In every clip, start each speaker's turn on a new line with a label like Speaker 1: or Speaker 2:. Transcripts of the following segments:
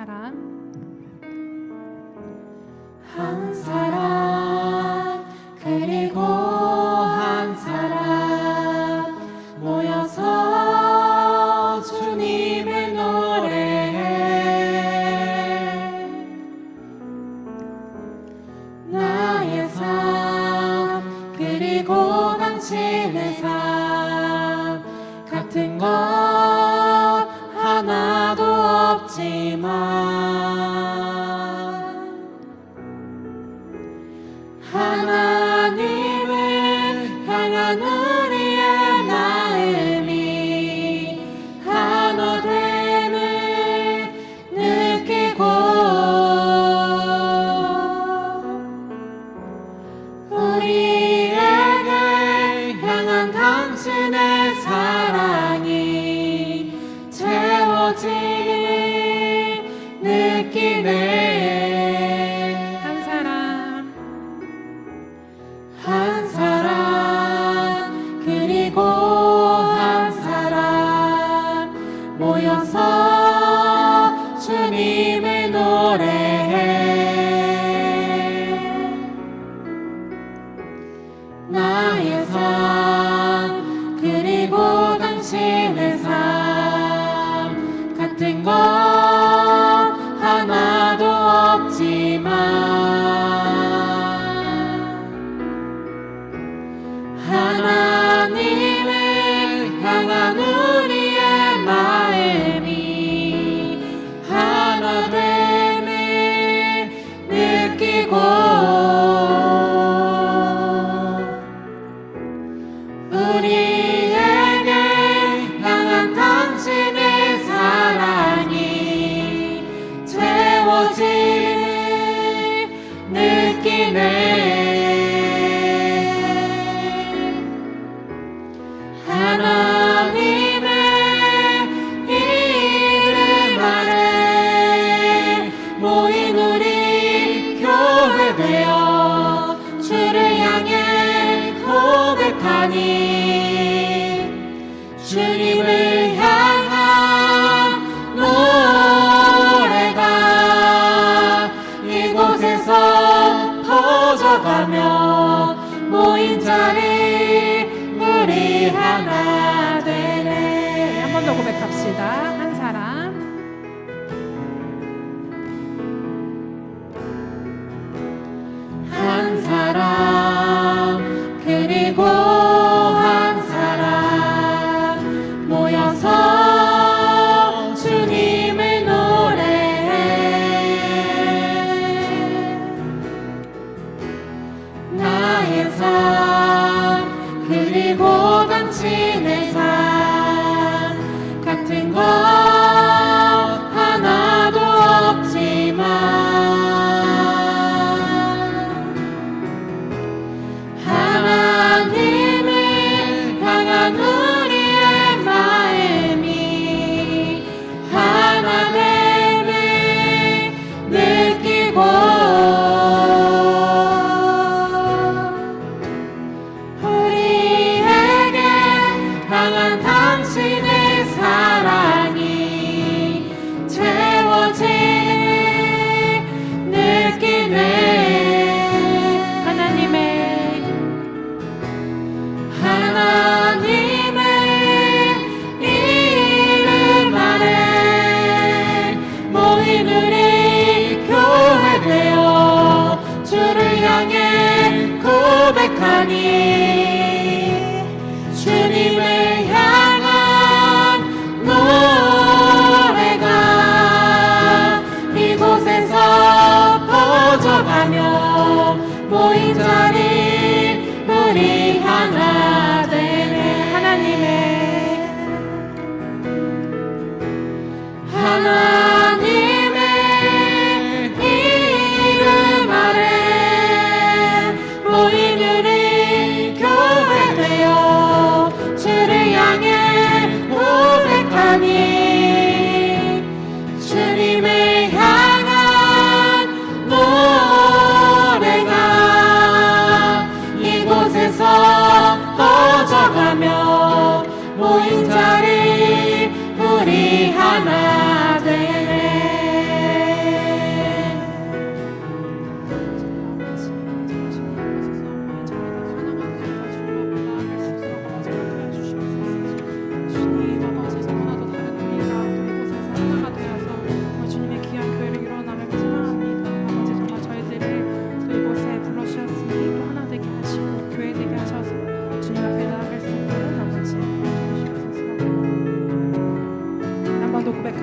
Speaker 1: 한 사람 그리고 한 사람 모여서 주님을 노래해. 나의 삶 그리고 당신의 삶 같은 것 하나도 없지만 하나님을 향한 우리의 마음이 하나됨을 느끼고 우리에게 향한 당신의 사랑이 채워짐을 느끼네. 한 사람 그리고 한 사람 모여서 주님을 노래해. 나의 삶 그리고 당신의 삶 같은 것 하나도 없지만 하나님을 향한 우리의 마음이 하나됨을 느끼고 우리에게 향한 당신의 사랑이 채워짐을 느끼네. 하나님의 이름 아래 모인 우리 교회 되어 주를 향해 고백하니 주님을 향한 노래가 이곳에서 퍼져가며 모인 자리 우리 하나 되네.
Speaker 2: 한 번 더 고백합시다. 한 사람
Speaker 1: 한 사람 그리고 한 사람 모여서 주님을 노래해. 나의 삶 그리고 당신의 삶 같은 것 하나도 없지만 하나님을 향한 우리의 마음이 하나됨을 느끼고 우리에게 향한 당신의 사랑이 채워짐을 느끼네. 하나님의 이름 아래 모인 우리 교회 되어 주를 향해 고백하니 주님을 향한 노래가 이곳에서 퍼져가며 모인 자리 우리 하나 되네. 하나님의 이름 아래 모인 우리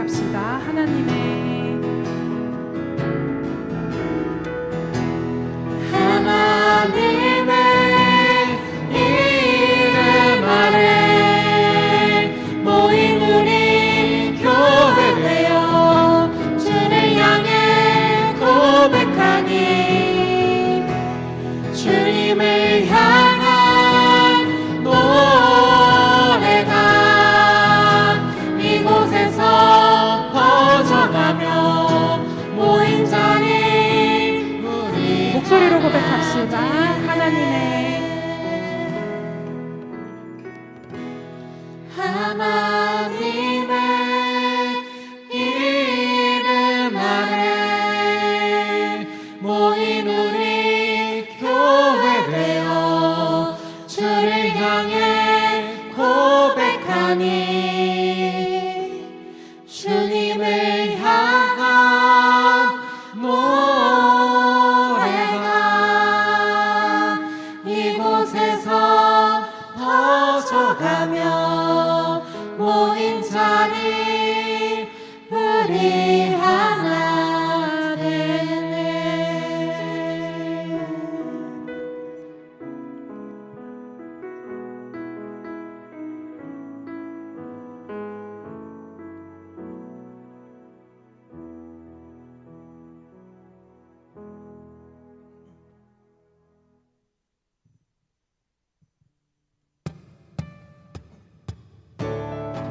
Speaker 2: 고백합시다.
Speaker 1: 하나님의 이름 아래 모인 우리 교회 되어 주를 향해 고백하니 주님을 향한 노래가 이곳에서 퍼져가며 모인 자리 우리
Speaker 2: 목소리로 고백합시다.
Speaker 1: 하나님의 이름 아래 모인 우리 교회 되어 주를 향해 고백하니 주님을 향한 노래가 이곳에서 퍼져가며 모인 자리 우리 하나 되네.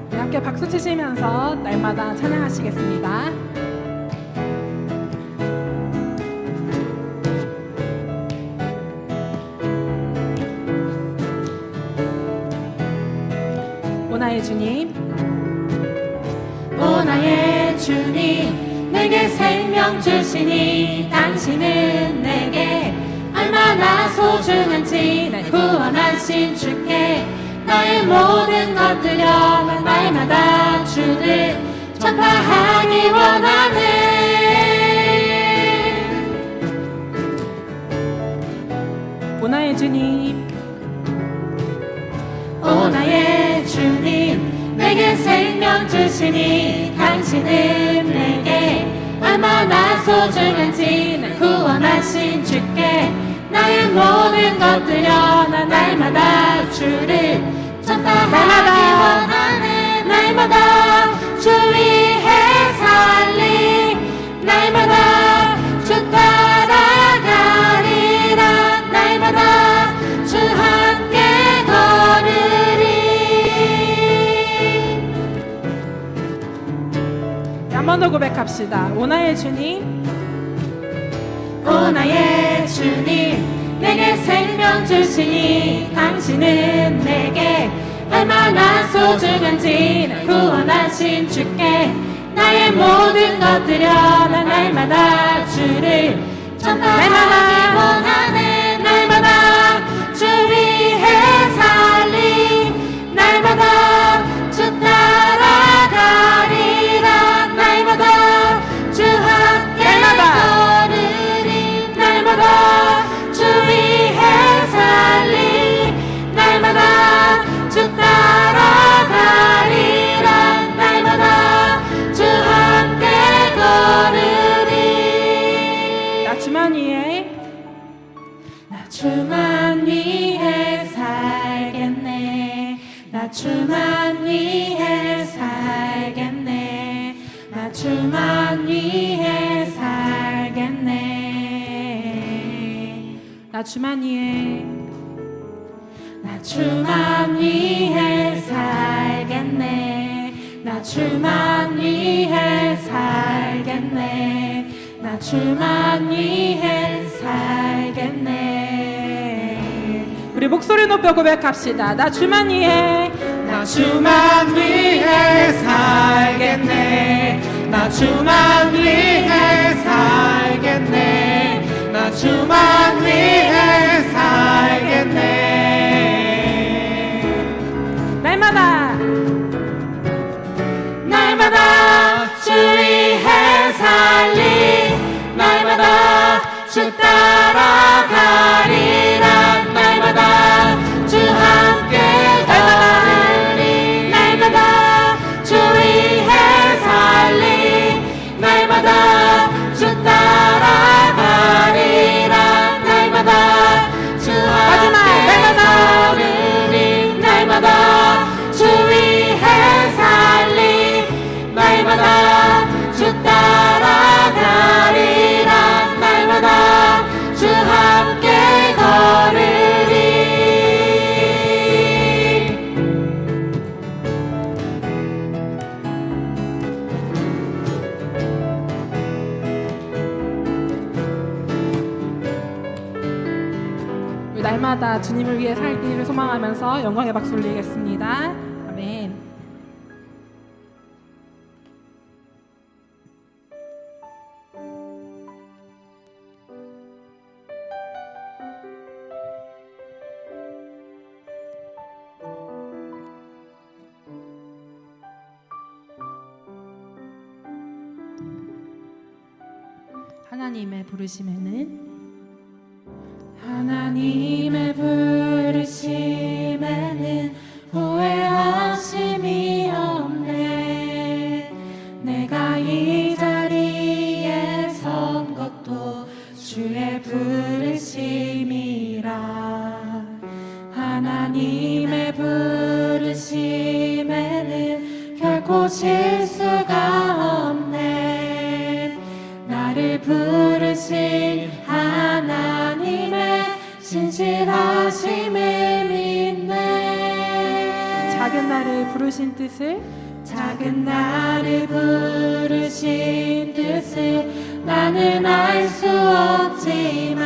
Speaker 2: 우리 함께 박수 치시면서 날마다 찬양하시겠습니다. 오 나의 주님,
Speaker 1: 오 나의 주님 내게 생명 주시니 당신은 내게 얼마나 소중한지 날 구원하신 주께 나의 모든 것 들여 날마다 주를 전파하기 원하네.
Speaker 2: 오 나의 주님,
Speaker 1: 오 나의 주님 내게 생명 주시니 당신은 내게 얼마나 소중한지 날 구원하신 주께 나의 모든 것 들여 날마다 주를 전파하기 원하네. 날마다 주 위해 살리 날마다 주 따라가리라 날마다 주 함께 걸으리.
Speaker 2: 한 번 더 고백합시다. 오 나의 주님,
Speaker 1: 오 나의 주님 내게 생명 주시니 당신은 내게 얼마나 소중한지 날 구원하신 주께 나의 모든 것 들여 날마다 주를 전파하기 원하네. 날마다 주 위해 살리 날마다 주 따라가리라 날마다 주 함께 걸으리 날마다 주 위해 살리 날마다 주 따라가리라 날마다 주 함께 걸으리.
Speaker 2: 나 주만 위해,
Speaker 1: 나 주만 위해 살겠네. 나 주만 위해 살겠네. 나 주만 위해 살겠네.
Speaker 2: 나 주만 위해,
Speaker 1: 나 주만 위해 살겠네. 나 주만 위해 살겠네. 나 주만 위해 살겠네.
Speaker 2: 우리 목소리 높여 고백합시다. 나 주만 위해,
Speaker 1: 나 주만 위해 살겠네. 나 주만 위해 살겠네. 나 주만 위해 살겠네.
Speaker 2: 날마다
Speaker 1: 날마다 주 위해 살리 날마다 주 따라가리라 날마다 주 함께 걸으리 날마다 주 위해 살리
Speaker 2: 날마다 주님을 위해 살기를 소망하면서 영광의 박수 올리겠습니다. 아멘. 하나님의 부르심에는 후회하심이 없네. 내가 이 자리에 선 것도 주의 부르심이라. 하나님의 부르심에는 결코 실수가 없네. 나를 부르신 하나님의 신실하심을 믿네. 작은 나를 부르신 뜻을
Speaker 1: 나는 알 수 없지만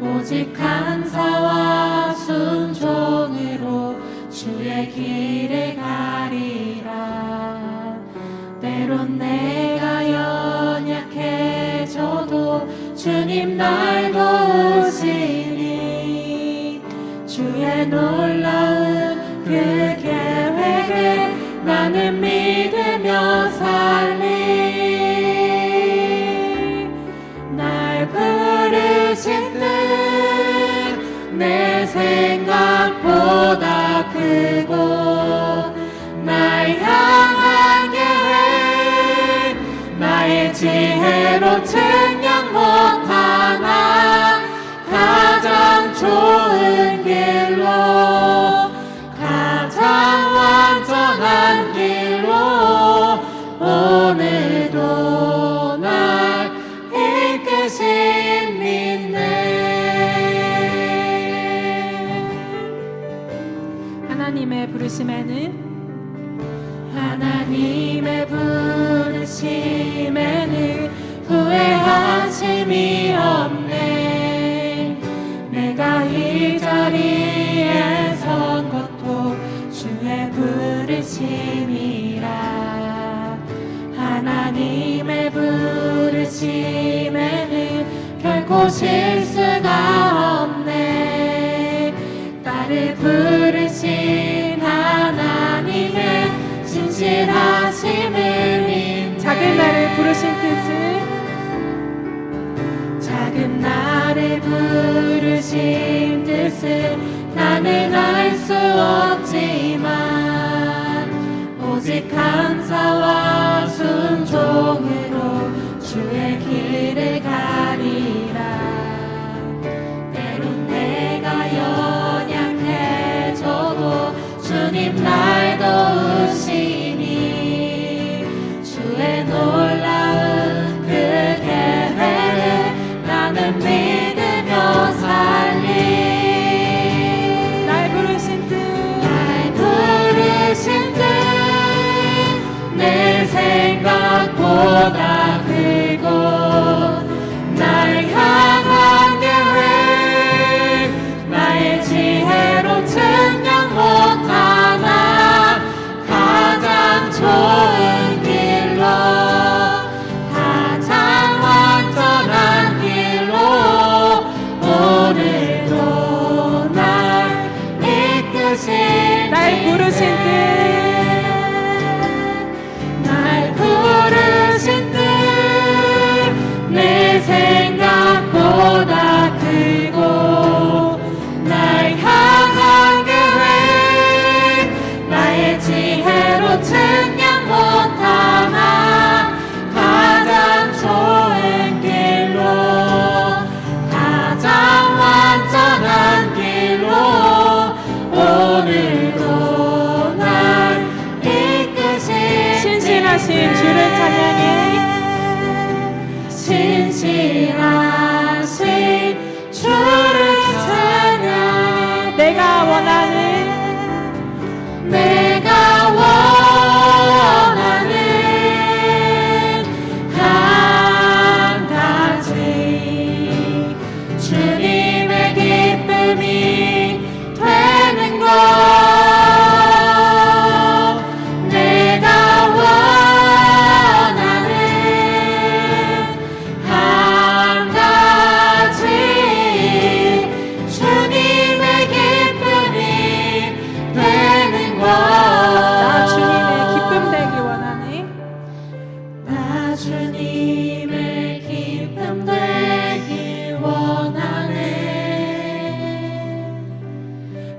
Speaker 1: 오직 감사와 순종으로 주의 길을 가리라. 때론 내가 연약해져도 주님 날 도우시니 주의 놀라운 그 계획을 나는 믿으며 살리. 날 부르신 뜻 내 생각보다 크고 날 향한 계획 나의 지혜로 측량 못하나 가장 좋은 길로 가장 완전한 길로 오늘도 날 이끄신 믿네.
Speaker 2: 하나님의
Speaker 1: 부르심에는 후회하심이 없네. 내가 이 자리에 선 것도 주의 부르심이라. 하나님의 부르심에는 결코 실수가 없네. 나를 부르신 하나님의 신실하심을 믿네.
Speaker 2: 작은 나를 부르신 뜻을
Speaker 1: 나는 알 수 없지만 오직 감사와 순종으로 주의 길을 가리라. 때론 내가 연약해져도 주님 날 도우시니 주의 놀라운 그 계획을 나는 믿으며 살리. 내 생각보다 크고 날 향한 계획 나의 지혜로 측량 못하나 가장 좋은 길로 가장 완전한 길로 오늘도 날 이끄신
Speaker 2: 날 부르신 뜻
Speaker 1: 내 생각보다 크고 날 향한 계획 나의 지혜로 측량 못하나 가장 좋은 길로 가장 완전한 길로 오늘도 날 이끄신
Speaker 2: 신실하신 주를 찬양해.
Speaker 1: 신실하신 주를 찬양. 내가 원하는 한 가지 주님의 길 주님의 기쁨 되길 원하네.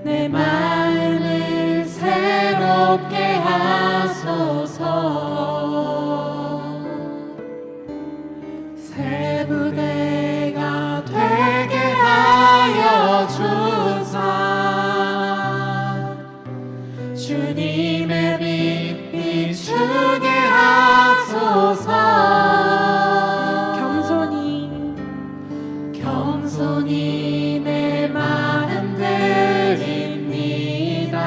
Speaker 1: 내 마음을 새롭게 하소서. 새 부대가 되게 하여 주사. 주님의 빛 비추게 하소서. 겸손히 내 마음 드립니다.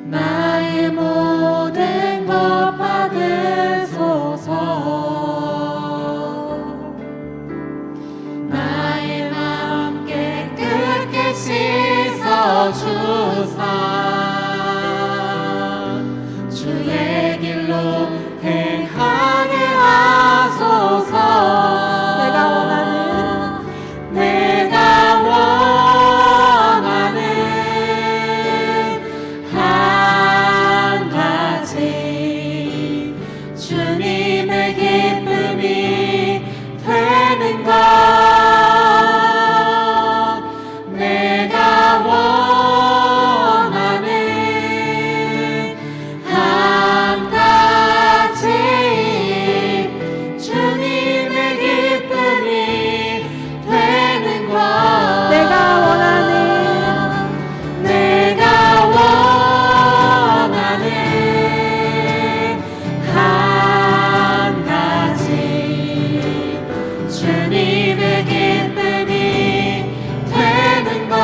Speaker 1: 나의 모든 것 받으소서. 나의 마음 깨끗게 씻어 주사. 주의 길로 행하게 하소서. 내가 원하는 한 가지 주님의 기쁨이 되는 것. 내가 원하는 한 가지 주님의 기쁨이 되는 것. 내가 원하는 한 가지 주님의 기쁨이 되는 것.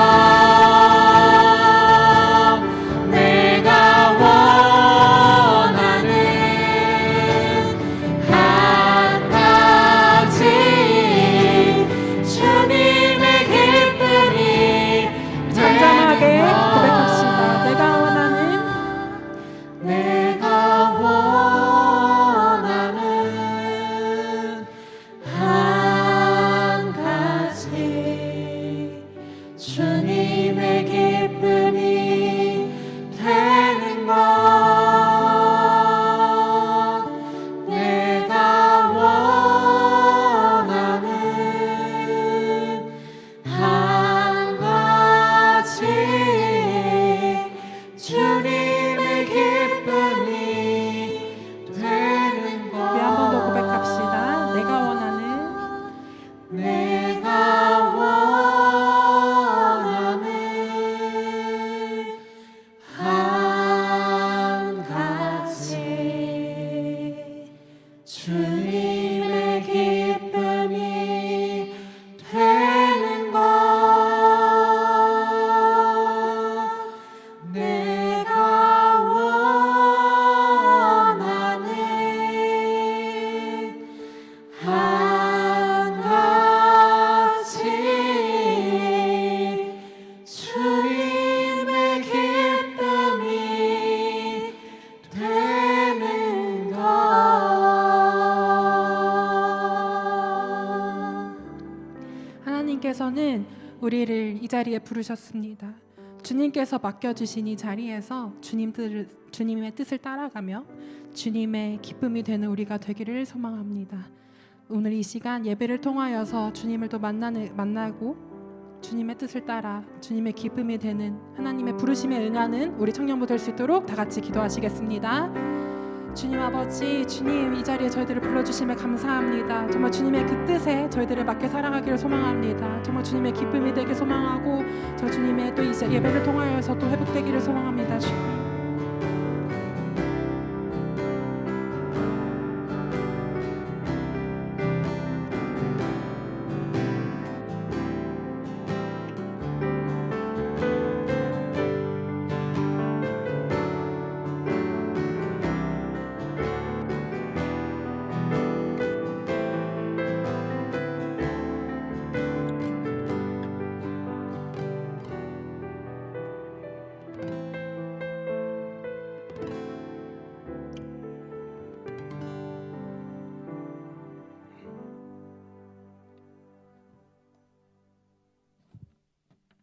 Speaker 1: 내가 원하는 한 가지 주님의 기쁨이
Speaker 2: 잠잠하게
Speaker 1: 되는 것.
Speaker 2: 고백합시다. 내가 원하는
Speaker 1: 한 가지 주님의 기쁨이 되는 것. 내가 원하는 한 가지 주님의 기쁨이 되는 것.
Speaker 2: 우리 한 번 더 고백합시다. 내가 원하는
Speaker 1: 한 가지 주님의 기쁨이 되는 것. 내가 원하는 한 가지 주님의 기쁨이 되는 것.
Speaker 2: 하나님께서는 우리를 이 자리에 부르셨습니다. 주님께서 맡겨주신 이 자리에서 주님의 뜻을 따라가며 주님의 기쁨이 되는 우리가 되기를 소망합니다. 오늘 이 시간 예배를 통하여서 주님을 또 만나고 주님의 뜻을 따라 주님의 기쁨이 되는 하나님의 부르심에 응하는 우리 청년부 될 수 있도록 다 같이 기도하시겠습니다. 주님 아버지, 주님 이 자리에 저희들을 불러주심에 감사합니다. 정말 주님의 그 뜻에 저희들을 맞게 살아가기를 소망합니다. 정말 주님의 기쁨이 되길 소망하고 저 주님의 또 이제 예배를 통하여서 또 회복되기를 소망합니다. 주님.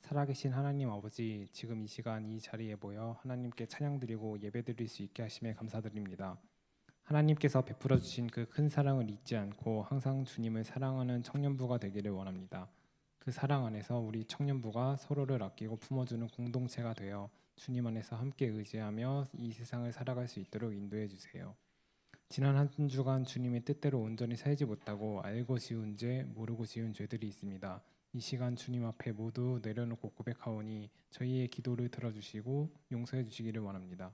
Speaker 3: 살아계신 하나님 아버지, 지금 이 시간 이 자리에 모여 하나님께 찬양드리고 예배드릴 수 있게 하심에 감사드립니다. 하나님께서 베풀어 주신 그 큰 사랑을 잊지 않고 항상 주님을 사랑하는 청년부가 되기를 원합니다. 그 사랑 안에서 우리 청년부가 서로를 아끼고 품어주는 공동체가 되어 주님 안에서 함께 의지하며 이 세상을 살아갈 수 있도록 인도해 주세요. 지난 한 주간 주님의 뜻대로 온전히 살지 못하고 알고 지은 죄, 모르고 지은 죄들이 있습니다. 이 시간 주님 앞에 모두 내려놓고 고백하오니 저희의 기도를 들어주시고 용서해 주시기를 원합니다.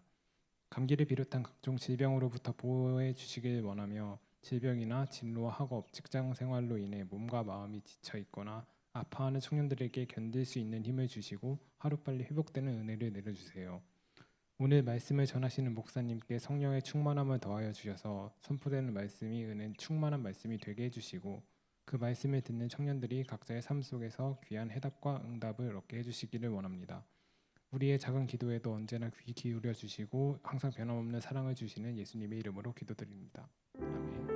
Speaker 3: 감기를 비롯한 각종 질병으로부터 보호해 주시길 원하며 질병이나 진로와 학업, 직장 생활로 인해 몸과 마음이 지쳐 있거나 아파하는 청년들에게 견딜 수 있는 힘을 주시고 하루빨리 회복되는 은혜를 내려주세요. 오늘 말씀을 전하시는 목사님께 성령의 충만함을 더하여 주셔서 선포되는 말씀이 은혜 충만한 말씀이 되게 해주시고 그 말씀을 듣는 청년들이 각자의 삶 속에서 귀한 해답과 응답을 얻게 해주시기를 원합니다. 우리의 작은 기도에도 언제나 귀 기울여 주시고 항상 변함없는 사랑을 주시는 예수님의 이름으로 기도드립니다. 아멘.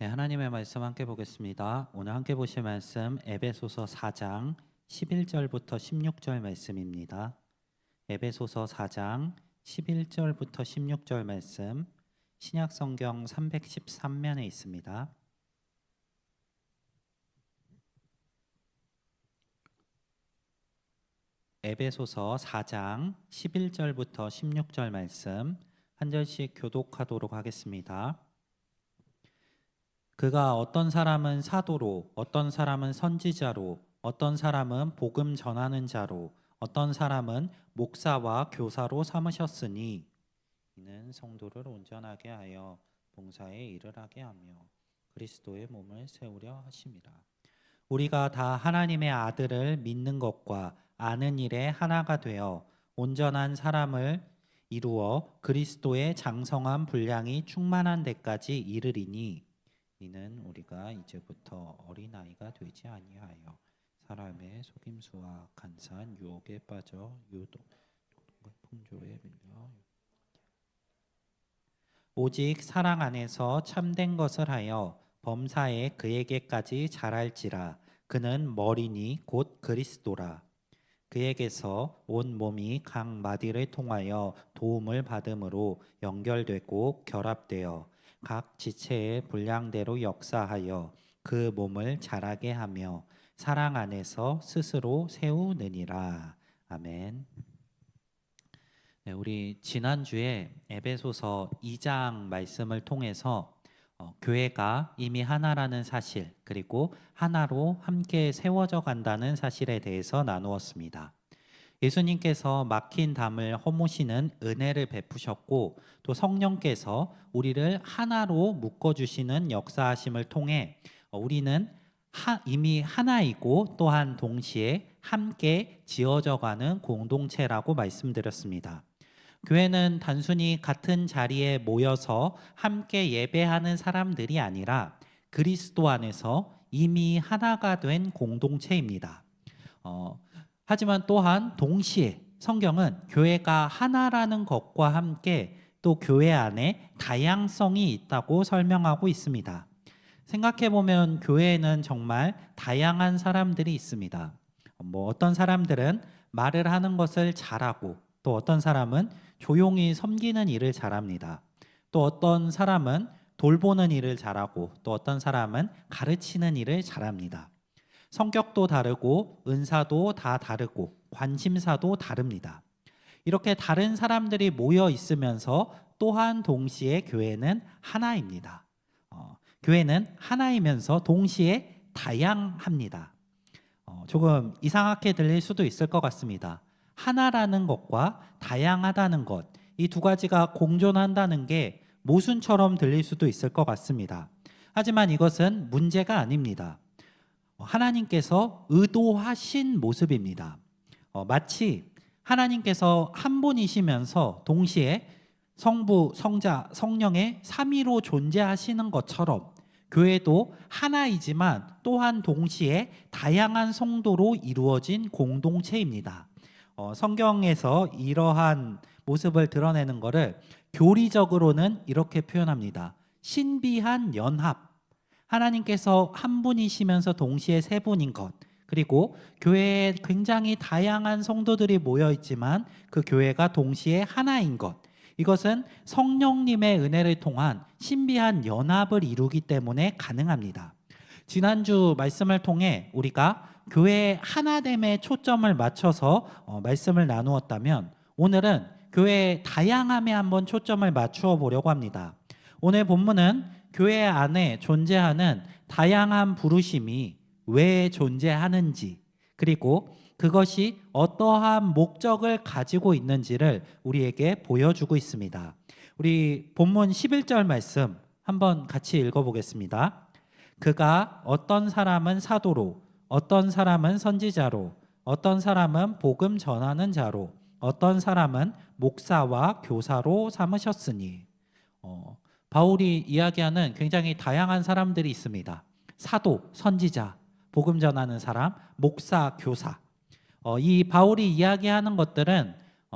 Speaker 4: 네, 하나님의 말씀 함께 보겠습니다. 오늘 함께 보실 말씀 에베소서 4장 11절부터 16절 말씀입니다. 에베소서 4장 11절부터 16절 말씀 신약 성경 313면에 있습니다. 에베소서 4장 11절부터 16절 말씀 한 절씩 교독하도록 하겠습니다. 그가 어떤 사람은 사도로, 어떤 사람은 선지자로, 어떤 사람은 복음 전하는 자로, 어떤 사람은 목사와 교사로 삼으셨으니 이는 성도를 온전하게 하여 봉사에 일을 하게 하며 그리스도의 몸을 세우려 하심이라. 우리가 다 하나님의 아들을 믿는 것과 아는 일에 하나가 되어 온전한 사람을 이루어 그리스도의 장성한 분량이 충만한 데까지 이르리니 이는 우리가 이제부터 어린아이가 되지 아니하여 사람의 속임수와 간사한 유혹에 빠져 유독과 풍조에 밀려 오직 사랑 안에서 참된 것을 하여 범사에 그에게까지 자랄지라. 그는 머리니 곧 그리스도라. 그에게서 온 몸이 각 마디를 통하여 도움을 받음으로 연결되고 결합되어 각 지체의 분량대로 역사하여 그 몸을 자라게 하며 사랑 안에서 스스로 세우느니라. 아멘. 네, 우리 지난주에 에베소서 2장 말씀을 통해서 교회가 이미 하나라는 사실, 그리고 하나로 함께 세워져 간다는 사실에 대해서 나누었습니다. 예수님께서 막힌 담을 허무시는 은혜를 베푸셨고 또 성령께서 우리를 하나로 묶어주시는 역사하심을 통해 우리는 이미 하나이고 또한 동시에 함께 지어져가는 공동체라고 말씀드렸습니다. 교회는 단순히 같은 자리에 모여서 함께 예배하는 사람들이 아니라 그리스도 안에서 이미 하나가 된 공동체입니다. 하지만 또한 동시에 성경은 교회가 하나라는 것과 함께 또 교회 안에 다양성이 있다고 설명하고 있습니다. 생각해보면 교회에는 정말 다양한 사람들이 있습니다. 어떤 사람들은 말을 하는 것을 잘하고 또 어떤 사람은 조용히 섬기는 일을 잘합니다. 또 어떤 사람은 돌보는 일을 잘하고 또 어떤 사람은 가르치는 일을 잘합니다. 성격도 다르고 은사도 다 다르고 관심사도 다릅니다. 이렇게 다른 사람들이 모여 있으면서 또한 동시에 교회는 하나입니다. 교회는 하나이면서 동시에 다양합니다. 조금 이상하게 들릴 수도 있을 것 같습니다. 하나라는 것과 다양하다는 것, 이 두 가지가 공존한다는 게 모순처럼 들릴 수도 있을 것 같습니다. 하지만 이것은 문제가 아닙니다. 하나님께서 의도하신 모습입니다. 마치 하나님께서 한 분이시면서 동시에 성부, 성자, 성령의 삼위로 존재하시는 것처럼 교회도 하나이지만 또한 동시에 다양한 성도로 이루어진 공동체입니다. 성경에서 이러한 모습을 드러내는 것을 교리적으로는 이렇게 표현합니다. 신비한 연합. 하나님께서 한 분이시면서 동시에 세 분인 것. 그리고 교회에 굉장히 다양한 성도들이 모여 있지만 그 교회가 동시에 하나인 것. 이것은 성령님의 은혜를 통한 신비한 연합을 이루기 때문에 가능합니다. 지난주 말씀을 통해 우리가 교회의 하나됨에 초점을 맞춰서 말씀을 나누었다면 오늘은 교회의 다양함에 한번 초점을 맞추어 보려고 합니다. 오늘 본문은 교회 안에 존재하는 다양한 부르심이 왜 존재하는지, 그리고 그것이 어떠한 목적을 가지고 있는지를 우리에게 보여주고 있습니다. 우리 본문 11절 말씀 한번 같이 읽어보겠습니다. 그가 어떤 사람은 사도로, 어떤 사람은 선지자로, 어떤 사람은 복음 전하는 자로, 어떤 사람은 목사와 교사로 삼으셨으니. 바울이 이야기하는 굉장히 다양한 사람들이 있습니다. 사도, 선지자, 복음 전하는 사람, 목사, 교사. 이 바울이 이야기하는 것들은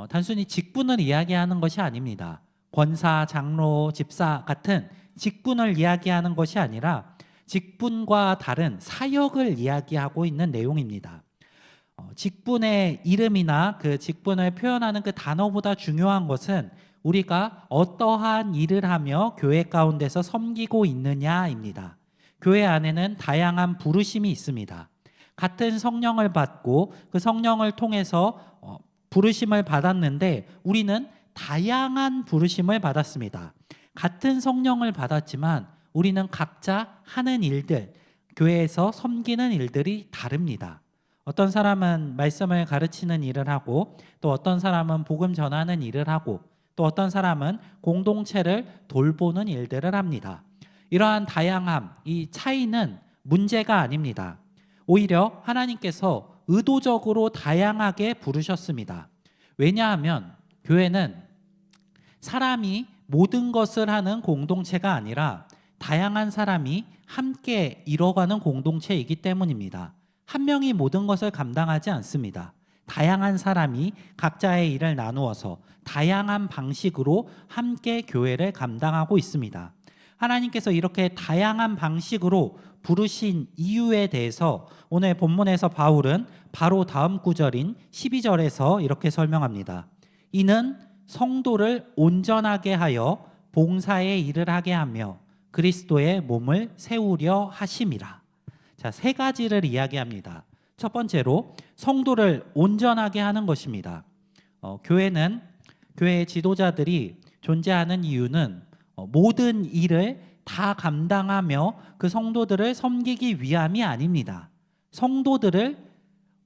Speaker 4: 단순히 직분을 이야기하는 것이 아닙니다. 권사, 장로, 집사 같은 직분을 이야기하는 것이 아니라 직분과 다른 사역을 이야기하고 있는 내용입니다. 직분의 이름이나 그 직분을 표현하는 그 단어보다 중요한 것은 우리가 어떠한 일을 하며 교회 가운데서 섬기고 있느냐입니다. 교회 안에는 다양한 부르심이 있습니다. 같은 성령을 받고 그 성령을 통해서 부르심을 받았는데 우리는 다양한 부르심을 받았습니다. 같은 성령을 받았지만 우리는 각자 하는 일들, 교회에서 섬기는 일들이 다릅니다. 어떤 사람은 말씀을 가르치는 일을 하고 또 어떤 사람은 복음 전하는 일을 하고 또 어떤 사람은 공동체를 돌보는 일들을 합니다. 이러한 다양함, 이 차이는 문제가 아닙니다. 오히려 하나님께서 의도적으로 다양하게 부르셨습니다. 왜냐하면 교회는 사람이 모든 것을 하는 공동체가 아니라 다양한 사람이 함께 이뤄가는 공동체이기 때문입니다. 한 명이 모든 것을 감당하지 않습니다. 다양한 사람이 각자의 일을 나누어서 다양한 방식으로 함께 교회를 감당하고 있습니다. 하나님께서 이렇게 다양한 방식으로 부르신 이유에 대해서 오늘 본문에서 바울은 바로 다음 구절인 12절에서 이렇게 설명합니다. 이는 성도를 온전하게 하여 봉사의 일을 하게 하며 그리스도의 몸을 세우려 하심이라. 자, 세 가지를 이야기합니다. 첫 번째로 성도를 온전하게 하는 것입니다. 교회의 지도자들이 존재하는 이유는 모든 일을 다 감당하며 그 성도들을 섬기기 위함이 아닙니다. 성도들을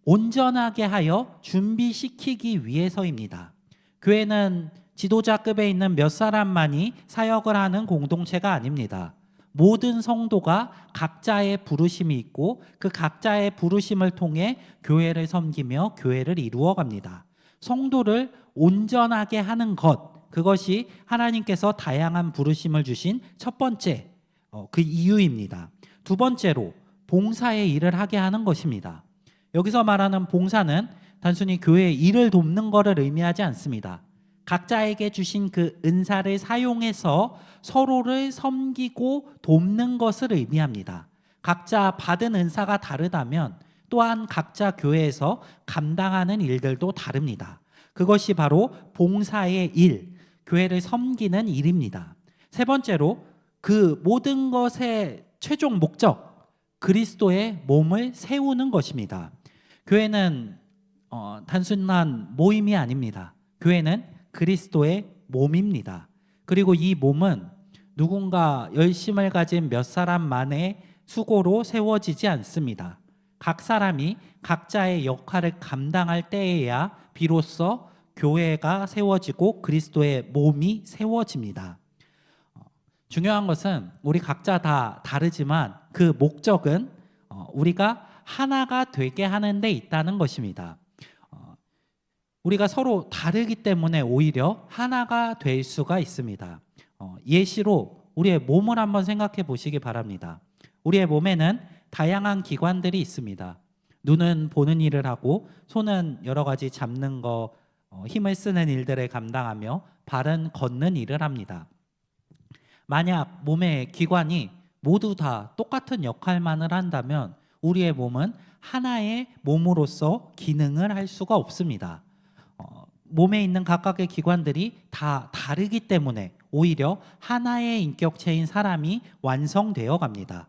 Speaker 4: 온전하게 하여 준비시키기 위해서입니다. 교회는 지도자급에 있는 몇 사람만이 사역을 하는 공동체가 아닙니다. 모든 성도가 각자의 부르심이 있고 그 각자의 부르심을 통해 교회를 섬기며 교회를 이루어갑니다. 성도를 온전하게 하는 것, 그것이 하나님께서 다양한 부르심을 주신 첫 번째 그 이유입니다. 두 번째로 봉사의 일을 하게 하는 것입니다. 여기서 말하는 봉사는 단순히 교회의 일을 돕는 것을 의미하지 않습니다. 각자에게 주신 그 은사를 사용해서 서로를 섬기고 돕는 것을 의미합니다. 각자 받은 은사가 다르다면 또한 각자 교회에서 감당하는 일들도 다릅니다. 그것이 바로 봉사의 일, 교회를 섬기는 일입니다. 세 번째로 그 모든 것의 최종 목적, 그리스도의 몸을 세우는 것입니다. 교회는 단순한 모임이 아닙니다. 교회는 그리스도의 몸입니다. 그리고 이 몸은 누군가 열심을 가진 몇 사람만의 수고로 세워지지 않습니다. 각 사람이 각자의 역할을 감당할 때에야 비로소 교회가 세워지고 그리스도의 몸이 세워집니다. 중요한 것은 우리 각자 다 다르지만 그 목적은 우리가 하나가 되게 하는 데 있다는 것입니다. 우리가 서로 다르기 때문에 오히려 하나가 될 수가 있습니다. 예시로 우리의 몸을 한번 생각해 보시기 바랍니다. 우리의 몸에는 다양한 기관들이 있습니다. 눈은 보는 일을 하고, 손은 여러 가지 잡는 거, 힘을 쓰는 일들을 감당하며, 발은 걷는 일을 합니다. 만약 몸의 기관이 모두 다 똑같은 역할만을 한다면 우리의 몸은 하나의 몸으로서 기능을 할 수가 없습니다. 몸에 있는 각각의 기관들이 다 다르기 때문에 오히려 하나의 인격체인 사람이 완성되어 갑니다.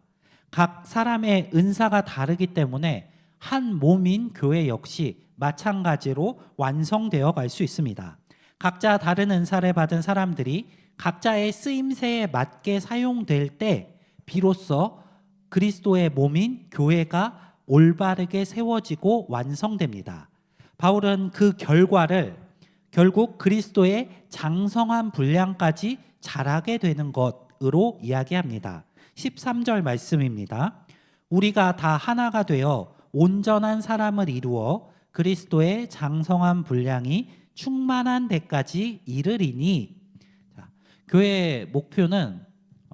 Speaker 4: 각 사람의 은사가 다르기 때문에 한 몸인 교회 역시 마찬가지로 완성되어 갈 수 있습니다. 각자 다른 은사를 받은 사람들이 각자의 쓰임새에 맞게 사용될 때 비로소 그리스도의 몸인 교회가 올바르게 세워지고 완성됩니다. 바울은 그 결과를 결국 그리스도의 장성한 분량까지 자라게 되는 것으로 이야기합니다. 13절 말씀입니다. 우리가 다 하나가 되어 온전한 사람을 이루어 그리스도의 장성한 분량이 충만한 데까지 이르리니. 교회의 목표는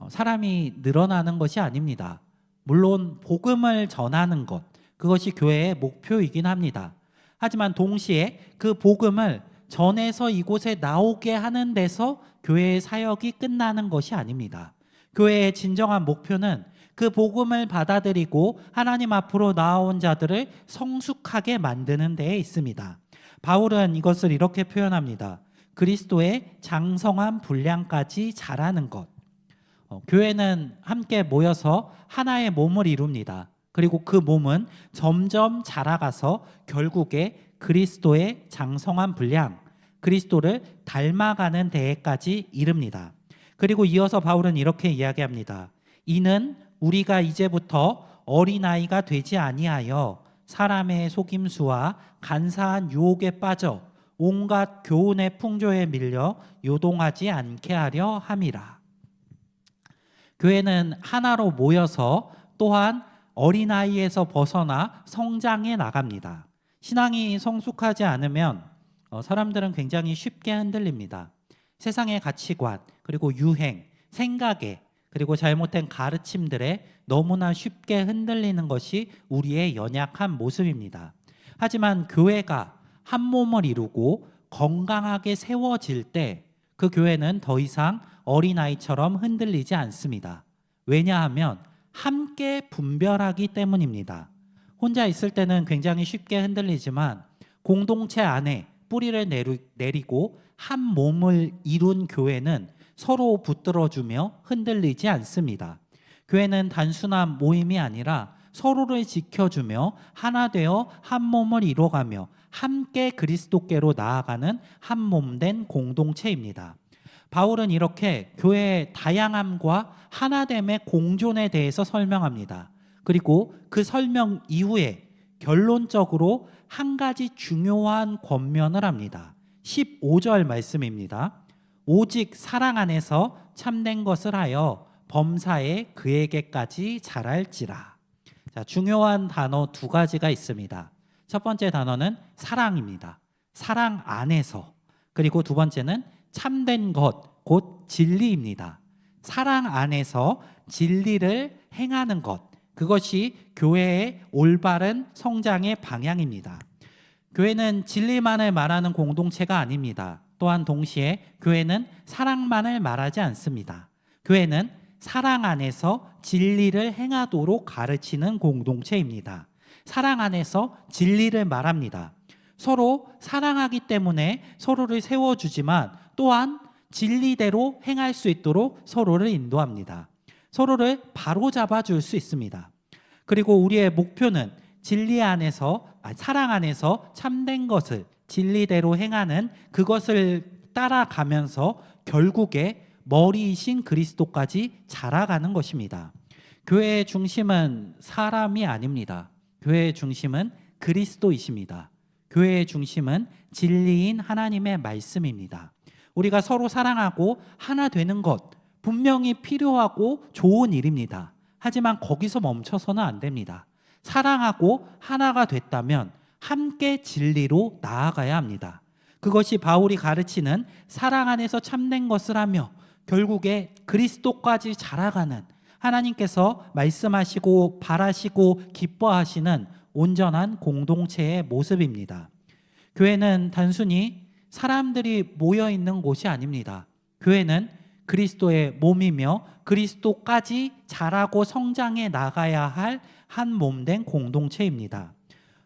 Speaker 4: 사람이 늘어나는 것이 아닙니다. 물론 복음을 전하는 것, 그것이 교회의 목표이긴 합니다. 하지만 동시에 그 복음을 전해서 이곳에 나오게 하는 데서 교회의 사역이 끝나는 것이 아닙니다. 교회의 진정한 목표는 그 복음을 받아들이고 하나님 앞으로 나아온 자들을 성숙하게 만드는 데에 있습니다. 바울은 이것을 이렇게 표현합니다. 그리스도의 장성한 분량까지 자라는 것. 교회는 함께 모여서 하나의 몸을 이룹니다. 그리고 그 몸은 점점 자라가서 결국에 그리스도의 장성한 분량, 그리스도를 닮아가는 데에까지 이릅니다. 그리고 이어서 바울은 이렇게 이야기합니다. 이는 우리가 이제부터 어린아이가 되지 아니하여 사람의 속임수와 간사한 유혹에 빠져 온갖 교훈의 풍조에 밀려 요동하지 않게 하려 함이라. 교회는 하나로 모여서 또한 어린아이에서 벗어나 성장해 나갑니다. 신앙이 성숙하지 않으면 사람들은 굉장히 쉽게 흔들립니다. 세상의 가치관, 그리고 유행, 생각에, 그리고 잘못된 가르침들에 너무나 쉽게 흔들리는 것이 우리의 연약한 모습입니다. 하지만 교회가 한 몸을 이루고 건강하게 세워질 때 그 교회는 더 이상 어린아이처럼 흔들리지 않습니다. 왜냐하면 함께 분별하기 때문입니다. 혼자 있을 때는 굉장히 쉽게 흔들리지만 공동체 안에 뿌리를 내리고 한 몸을 이룬 교회는 서로 붙들어주며 흔들리지 않습니다. 교회는 단순한 모임이 아니라 서로를 지켜주며 하나 되어 한 몸을 이뤄가며 함께 그리스도께로 나아가는 한 몸된 공동체입니다. 바울은 이렇게 교회의 다양함과 하나됨의 공존에 대해서 설명합니다. 그리고 그 설명 이후에 결론적으로 한 가지 중요한 권면을 합니다. 15절 말씀입니다. 오직 사랑 안에서 참된 것을 하여 범사에 그에게까지 자랄지라. 자, 중요한 단어 두 가지가 있습니다. 첫 번째 단어는 사랑입니다. 사랑 안에서. 그리고 두 번째는 참된 것, 곧 진리입니다. 사랑 안에서 진리를 행하는 것, 그것이 교회의 올바른 성장의 방향입니다. 교회는 진리만을 말하는 공동체가 아닙니다. 또한 동시에 교회는 사랑만을 말하지 않습니다. 교회는 사랑 안에서 진리를 행하도록 가르치는 공동체입니다. 사랑 안에서 진리를 말합니다. 서로 사랑하기 때문에 서로를 세워주지만 또한 진리대로 행할 수 있도록 서로를 인도합니다. 서로를 바로잡아 줄 수 있습니다. 그리고 우리의 목표는 사랑 안에서 참된 것을 진리대로 행하는 그것을 따라가면서 결국에 머리이신 그리스도까지 자라가는 것입니다. 교회의 중심은 사람이 아닙니다. 교회의 중심은 그리스도이십니다. 교회의 중심은 진리인 하나님의 말씀입니다. 우리가 서로 사랑하고 하나 되는 것 분명히 필요하고 좋은 일입니다. 하지만 거기서 멈춰서는 안 됩니다. 사랑하고 하나가 됐다면 함께 진리로 나아가야 합니다. 그것이 바울이 가르치는 사랑 안에서 참된 것을 하며 결국에 그리스도까지 자라가는, 하나님께서 말씀하시고 바라시고 기뻐하시는 온전한 공동체의 모습입니다. 교회는 단순히 사람들이 모여 있는 곳이 아닙니다. 교회는 그리스도의 몸이며 그리스도까지 자라고 성장해 나가야 할 한 몸된 공동체입니다.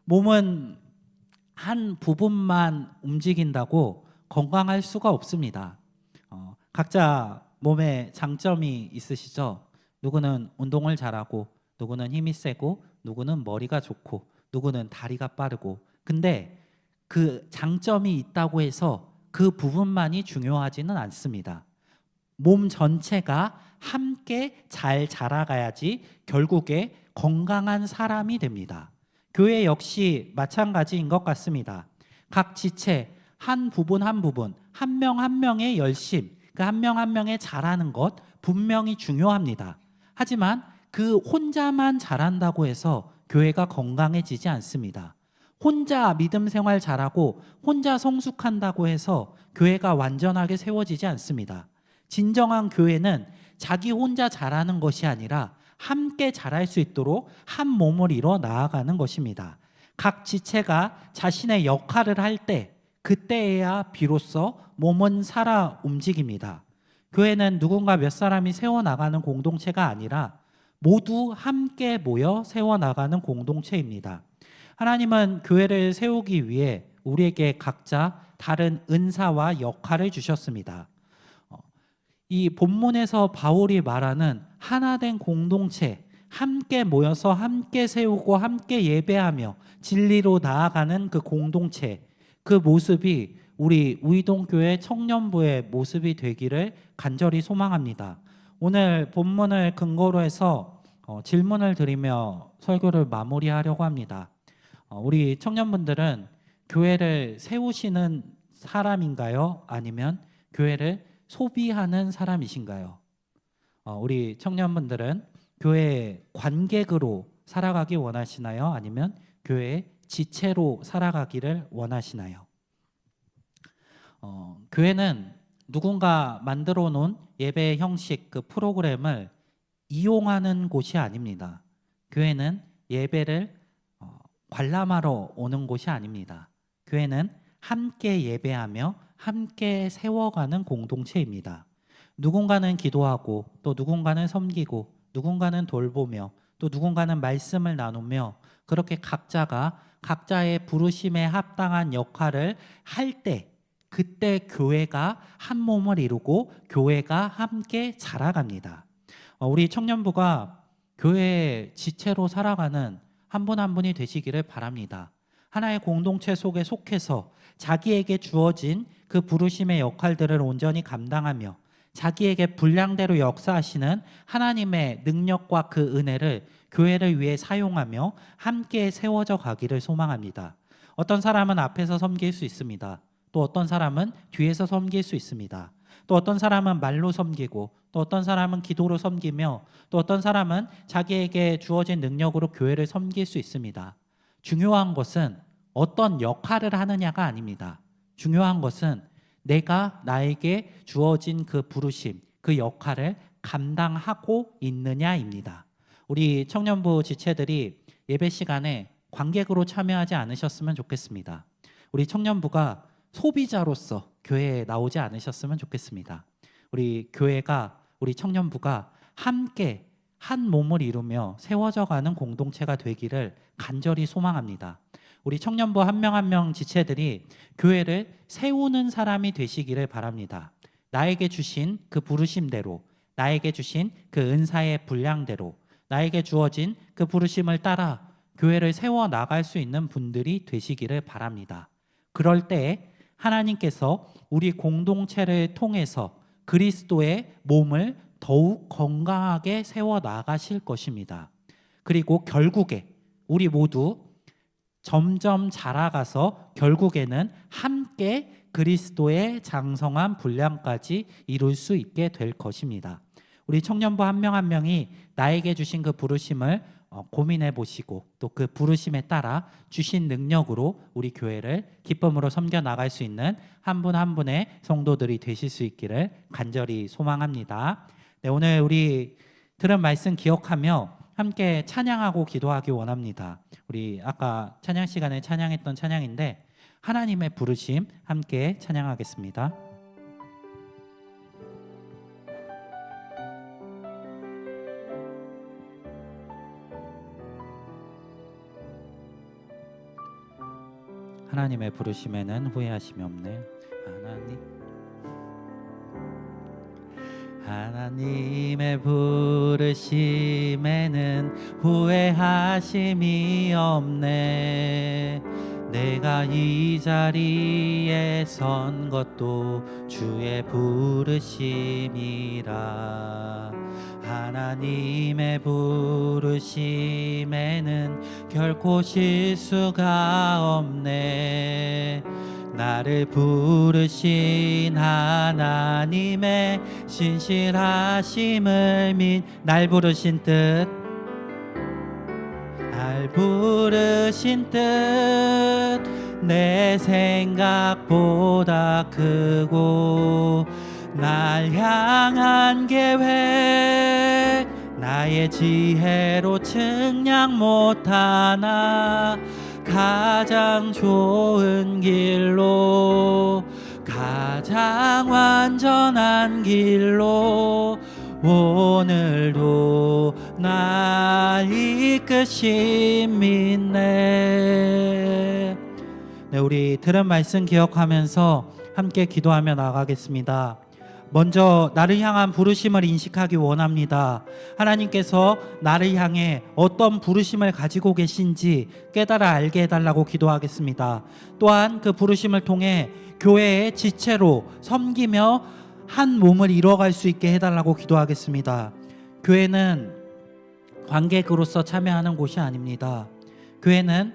Speaker 4: 몸은 한 부분만 움직인다고 건강할 수가 없습니다. 각자 몸에 장점이 있으시죠? 누구는 운동을 잘하고, 누구는 힘이 세고, 누구는 머리가 좋고, 누구는 다리가 빠르고. 근데 그 장점이 있다고 해서 그 부분만이 중요하지는 않습니다. 몸 전체가 함께 잘 자라가야지 결국에 건강한 사람이 됩니다. 교회 역시 마찬가지인 것 같습니다. 각 지체 한 부분 한 부분, 한 명 한 명의 열심, 그 한 명 한 명의 잘하는 것 분명히 중요합니다. 하지만 그 혼자만 잘한다고 해서 교회가 건강해지지 않습니다. 혼자 믿음 생활 잘하고 혼자 성숙한다고 해서 교회가 완전하게 세워지지 않습니다. 진정한 교회는 자기 혼자 잘하는 것이 아니라 함께 자랄 수 있도록 한 몸을 이뤄 나아가는 것입니다. 각 지체가 자신의 역할을 할 때, 그때에야 비로소 몸은 살아 움직입니다. 교회는 누군가 몇 사람이 세워나가는 공동체가 아니라 모두 함께 모여 세워나가는 공동체입니다. 하나님은 교회를 세우기 위해 우리에게 각자 다른 은사와 역할을 주셨습니다. 이 본문에서 바울이 말하는 하나된 공동체, 함께 모여서 함께 세우고 함께 예배하며 진리로 나아가는 그 공동체, 그 모습이 우리 우이동교회 청년부의 모습이 되기를 간절히 소망합니다. 오늘 본문을 근거로 해서 질문을 드리며 설교를 마무리하려고 합니다. 우리 청년분들은 교회를 세우시는 사람인가요? 아니면 교회를 소비하는 사람이신가요? 우리 청년분들은 교회 관객으로 살아가기 원하시나요? 아니면 교회 지체로 살아가기를 원하시나요? 교회는 누군가 만들어 놓은 예배 형식, 그 프로그램을 이용하는 곳이 아닙니다. 교회는 예배를 관람하러 오는 곳이 아닙니다. 교회는 함께 예배하며 함께 세워가는 공동체입니다. 누군가는 기도하고, 또 누군가는 섬기고, 누군가는 돌보며, 또 누군가는 말씀을 나누며, 그렇게 각자가 각자의 부르심에 합당한 역할을 할 때, 그때 교회가 한 몸을 이루고 교회가 함께 자라갑니다. 우리 청년부가 교회의 지체로 살아가는 한 분 한 분이 되시기를 바랍니다. 하나의 공동체 속에 속해서 자기에게 주어진 그 부르심의 역할들을 온전히 감당하며 자기에게 분량대로 역사하시는 하나님의 능력과 그 은혜를 교회를 위해 사용하며 함께 세워져 가기를 소망합니다. 어떤 사람은 앞에서 섬길 수 있습니다. 또 어떤 사람은 뒤에서 섬길 수 있습니다. 또 어떤 사람은 말로 섬기고, 또 어떤 사람은 기도로 섬기며, 또 어떤 사람은 자기에게 주어진 능력으로 교회를 섬길 수 있습니다. 중요한 것은 어떤 역할을 하느냐가 아닙니다. 중요한 것은 내가 나에게 주어진 그 부르심, 그 역할을 감당하고 있느냐입니다. 우리 청년부 지체들이 예배 시간에 관객으로 참여하지 않으셨으면 좋겠습니다. 우리 청년부가 소비자로서 교회에 나오지 않으셨으면 좋겠습니다. 우리 교회가, 우리 청년부가 함께 한 몸을 이루며 세워져 가는 공동체가 되기를 간절히 소망합니다. 우리 청년부 한 명 한 명 지체들이 교회를 세우는 사람이 되시기를 바랍니다. 나에게 주신 그 부르심대로, 나에게 주신 그 은사의 분량대로, 나에게 주어진 그 부르심을 따라 교회를 세워 나갈 수 있는 분들이 되시기를 바랍니다. 그럴 때 하나님께서 우리 공동체를 통해서 그리스도의 몸을 더욱 건강하게 세워 나가실 것입니다. 그리고 결국에 우리 모두 점점 자라가서 결국에는 함께 그리스도의 장성한 분량까지 이룰 수 있게 될 것입니다. 우리 청년부 한 명 한 명이 나에게 주신 그 부르심을 고민해 보시고 또 그 부르심에 따라 주신 능력으로 우리 교회를 기쁨으로 섬겨 나갈 수 있는 한 분 한 분의 성도들이 되실 수 있기를 간절히 소망합니다. 네, 오늘 우리 들은 말씀 기억하며 함께 찬양하고 기도하기 원합니다. 우리 아까 찬양 시간에 찬양했던 찬양인데 하나님의 부르심 함께 찬양하겠습니다. 하나님의 부르심에는 후회하심이 없네. 하나님의 부르심에는 후회하심이 없네. 내가 이 자리에 선 것도 주의 부르심이라. 하나님의 부르심에는 결코 실수가 없네. 나를 부르신 하나님의 신실하심을 날 부르신 뜻, 날 부르신 뜻, 내 생각보다 크고 날 향한 계획, 나의 지혜로 측량 못하나 가장 좋은 길로, 가장 완전한 길로 오늘도 날 이끄심 믿네. 네, 우리 들은 말씀 기억하면서 함께 기도하며 나가겠습니다. 먼저 나를 향한 부르심을 인식하기 원합니다. 하나님께서 나를 향해 어떤 부르심을 가지고 계신지 깨달아 알게 해달라고 기도하겠습니다. 또한 그 부르심을 통해 교회의 지체로 섬기며 한 몸을 이뤄갈 수 있게 해달라고 기도하겠습니다. 교회는 관객으로서 참여하는 곳이 아닙니다. 교회는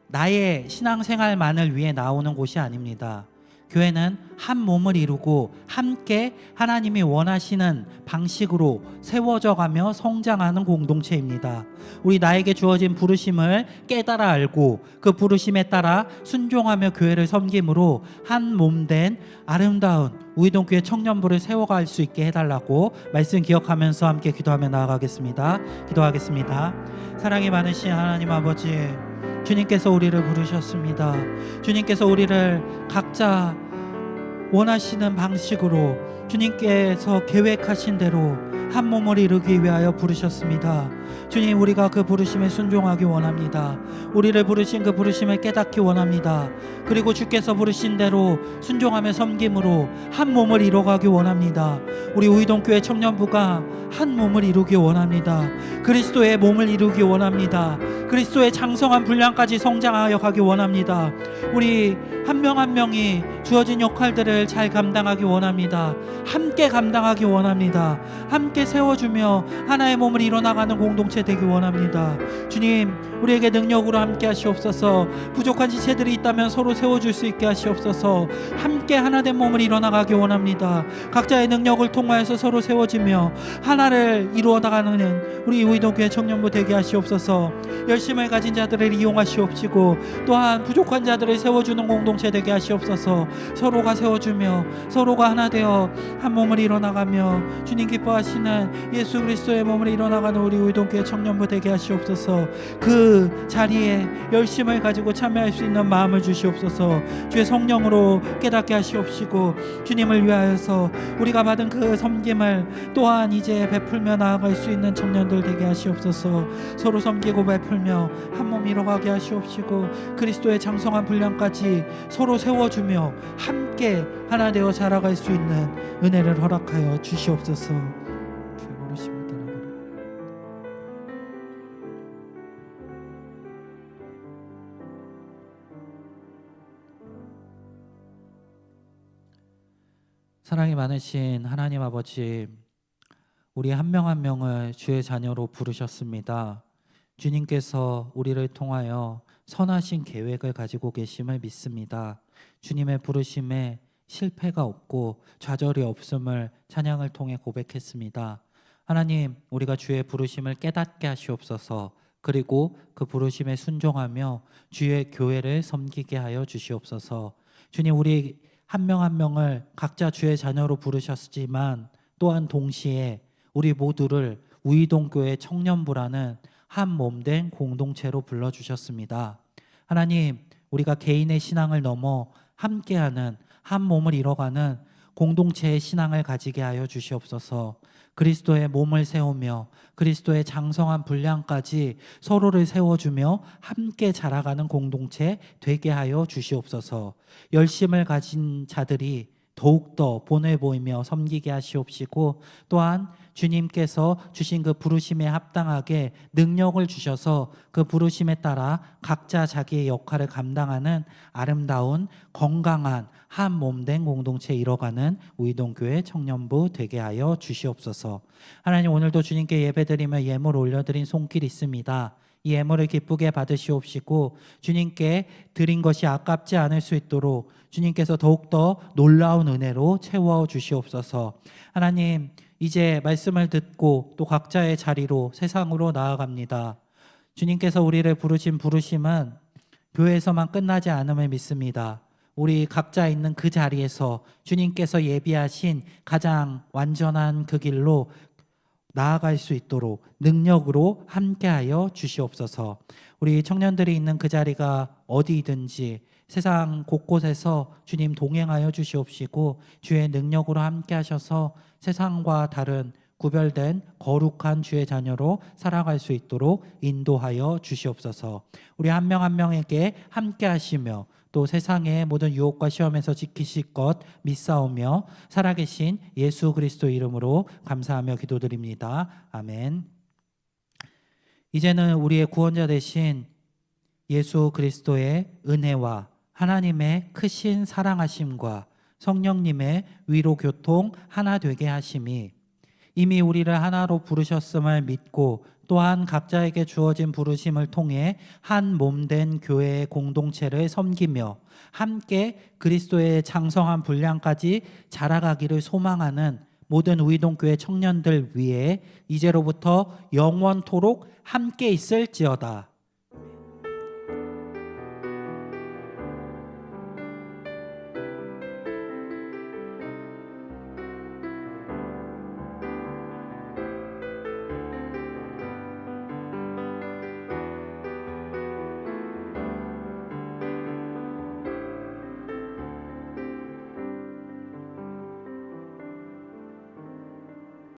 Speaker 4: 나의 신앙생활만을 위해 나오는 곳이 아닙니다. 교회는 한 몸을 이루고 함께 하나님이 원하시는 방식으로 세워져 가며 성장하는 공동체입니다. 우리 나에게 주어진 부르심을 깨달아 알고 그 부르심에 따라 순종하며 교회를 섬김으로 한 몸된 아름다운 우이동교회 청년부를 세워갈 수 있게 해달라고 말씀 기억하면서 함께 기도하며 나아가겠습니다. 기도하겠습니다. 사랑이 많으신 하나님 아버지, 주님께서 우리를 부르셨습니다. 주님께서 우리를 각자 원하시는 방식으로 주님께서 계획하신 대로 한 몸을 이루기 위하여 부르셨습니다. 주님, 우리가 그 부르심에 순종하기 원합니다. 우리를 부르신 그 부르심을 깨닫기 원합니다. 그리고 주께서 부르신 대로 순종하며 섬김으로 한 몸을 이뤄가기 원합니다. 우리 우이동교회 청년부가 한 몸을 이루기 원합니다. 그리스도의 몸을 이루기 원합니다. 그리스도의 장성한 분량까지 성장하여 가기 원합니다. 우리 한 명 한 명이 주어진 역할들을 잘 감당하기 원합니다. 함께 감당하기 원합니다. 함께 세워주며 하나의 몸을 이뤄나가는 공동체 되기 원합니다. 주님, 우리에게 능력으로 함께 하시옵소서. 부족한 지체들이 있다면 서로 세워줄 수 있게 하시옵소서. 함께 하나된 몸을 이뤄나가기 원합니다. 각자의 능력을 통하여서 서로 세워지며 하나를 이루어나가는 우리 우이동교회 청년부 되게 하시옵소서. 열심을 가진 자들을 이용하시옵시고 또한 부족한 자들을 세워주는 공동체 되게 하시옵소서. 서로가 세워주며 서로가 하나 되어 한 몸을 이뤄나가며 주님 기뻐하시는 예수 그리스도의 몸을 이뤄나가는 우리 우이동교회 청년부 되게 하시옵소서. 그 자리에 열심을 가지고 참여할 수 있는 마음을 주시옵소서. 주의 성령으로 깨닫게 하시옵시고 주님을 위하여서 우리가 받은 그 섬김을 또한 이제 베풀며 나아갈 수 있는 청년들 되게 하시옵소서. 서로 섬기고 베풀며 한 몸 이뤄가게 하시옵시고 그리스도의 장성한 분량까지 서로 세워주며 함께 하나 되어 자라갈 수 있는 은혜를 허락하여 주시옵소서. 주의 부르심을 따라가라. 사랑이 많으신 하나님 아버지, 우리 한 명 한 명을 주의 자녀로 부르셨습니다. 주님께서 우리를 통하여 선하신 계획을 가지고 계심을 믿습니다. 주님의 부르심에 실패가 없고 좌절이 없음을 찬양을 통해 고백했습니다. 하나님, 우리가 주의 부르심을 깨닫게 하시옵소서. 그리고 그 부르심에 순종하며 주의 교회를 섬기게 하여 주시옵소서. 주님, 우리 한 명 한 명을 각자 주의 자녀로 부르셨지만 또한 동시에 우리 모두를 우이동교회 청년부라는 한 몸된 공동체로 불러주셨습니다. 하나님, 우리가 개인의 신앙을 넘어 함께하는 한 몸을 이뤄가는 공동체의 신앙을 가지게 하여 주시옵소서. 그리스도의 몸을 세우며 그리스도의 장성한 분량까지 서로를 세워주며 함께 자라가는 공동체 되게 하여 주시옵소서. 열심을 가진 자들이 더욱더 본을 보이며 섬기게 하시옵시고, 또한 주님께서 주신 그 부르심에 합당하게 능력을 주셔서 그 부르심에 따라 각자 자기의 역할을 감당하는 아름다운 건강한 한 몸된 공동체 이뤄가는 우이동교회 청년부 되게 하여 주시옵소서. 하나님, 오늘도 주님께 예배드리며 예물 올려드린 손길 있습니다. 이 예물을 기쁘게 받으시옵시고 주님께 드린 것이 아깝지 않을 수 있도록 주님께서 더욱더 놀라운 은혜로 채워 주시옵소서. 하나님, 이제 말씀을 듣고 또 각자의 자리로 세상으로 나아갑니다. 주님께서 우리를 부르신 부르심은 교회에서만 끝나지 않음을 믿습니다. 우리 각자 있는 그 자리에서 주님께서 예비하신 가장 완전한 그 길로 나아갈 수 있도록 능력으로 함께하여 주시옵소서. 우리 청년들이 있는 그 자리가 어디든지 세상 곳곳에서 주님 동행하여 주시옵시고 주의 능력으로 함께하셔서 세상과 다른 구별된 거룩한 주의 자녀로 살아갈 수 있도록 인도하여 주시옵소서. 우리 한 명 한 명에게 함께하시며 또 세상의 모든 유혹과 시험에서 지키실 것 믿사오며 살아계신 예수 그리스도 이름으로 감사하며 기도드립니다. 아멘. 이제는 우리의 구원자 되신 예수 그리스도의 은혜와 하나님의 크신 사랑하심과 성령님의 위로 교통 하나 되게 하심이 이미 우리를 하나로 부르셨음을 믿고 또한 각자에게 주어진 부르심을 통해 한 몸된 교회의 공동체를 섬기며 함께 그리스도의 장성한 분량까지 자라가기를 소망하는 모든 우이동교회 청년들 위해 이제로부터 영원토록 함께 있을지어다.